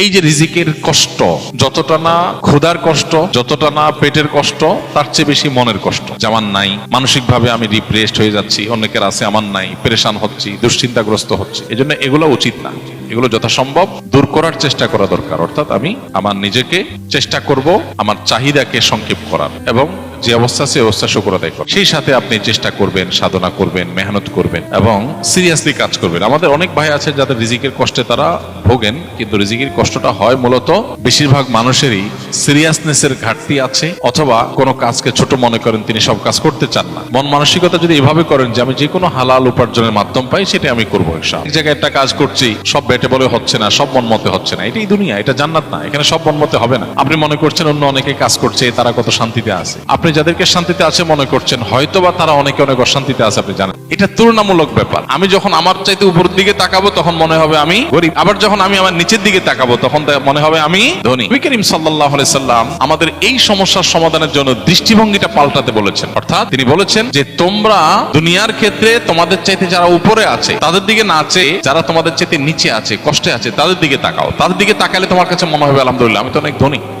এই যে রিজিকের কষ্ট, যতটা না ক্ষুধার কষ্ট, যতটা না পেটের কষ্ট, তার চেয়ে বেশি মনের কষ্ট। যেমন নাই, মানসিক ভাবে আমি ডিপ্রেসড হয়ে যাচ্ছি, অনেকের আছে আমার নাই, পেরেশান হচ্ছি, দুশ্চিন্তাগ্রস্ত হচ্ছি। এই জন্য এগুলো উচিত না। এগুলো যথাসম্ভব দূর করার চেষ্টা করা দরকার। অর্থাৎ আমি আমার নিজেকে চেষ্টা করব আমার চাহিদাকে সংক্ষেপ করার, এবং যে অবস্থা সে অবস্থা শুকর আদায় করার। সেই সাথে আপনি চেষ্টা করবেন, সাধনা করবেন, মেহনত করবেন এবং সিরিয়াসলি কাজ করবেন। আমাদের অনেক ভাই আছে যাদের রিজিকের কষ্টে তারা ভোগেন, কিন্তু রিজিকের কষ্টটা হয় মূলত বেশিরভাগ মানুষেরই সিরিয়াসনেসের ঘাটতি আছে, অথবা কোনো কাজকে ছোট মনে করেন, তিনি সব কাজ করতে চান না। মন মানসিকতা যদি এভাবে করেন যে আমি যে কোনো হালাল উপার্জনের মাধ্যম পাই সেটা আমি করবো, এক জায়গায় একটা কাজ করছি, সব বেটে বলে হচ্ছে না, সব মন মতে হচ্ছে না, এটাই দুনিয়া, এটা জান্নাত না। এখানে সব মন মতে হবে না। আপনি মনে করছেন অন্য অনেকে কাজ করছে, তারা কত শান্তিতে আছে। আপনি যাদেরকে শান্তিতে আছে মনে করছেন, হয়তোবা তারা অনেকে অনেক অশান্তিতে আছে, আপনি জানেন। এটা তুলনামূলক ব্যাপার। আমি যখন আমার চাইতে উপরের দিকে তাকাবো তখন মনে হবে আমি গরিব, আবার যখন আমি আমার নিচের দিকে তাকাবো তখন মনে হবে আমি ধনী। নবী করিম সাল্লাল্লাহু আলাইহি সাল্লাম আমাদের এই সমস্যার সমাধানের জন্য দৃষ্টিভঙ্গিটা পাল্টাতে বলেছেন। অর্থাৎ তিনি বলেছেন যে তোমরা দুনিয়ার ক্ষেত্রে তোমাদের চাইতে যারা উপরে আছে তাদের দিকে না চেয়ে যারা তোমাদের চাইতে নিচে আছে, কষ্টে আছে, তাদের দিকে তাকাও। তাদের দিকে তাকালে তোমার কাছে মনে হবে আলহামদুলিল্লাহ আমি তো অনেক ধনী।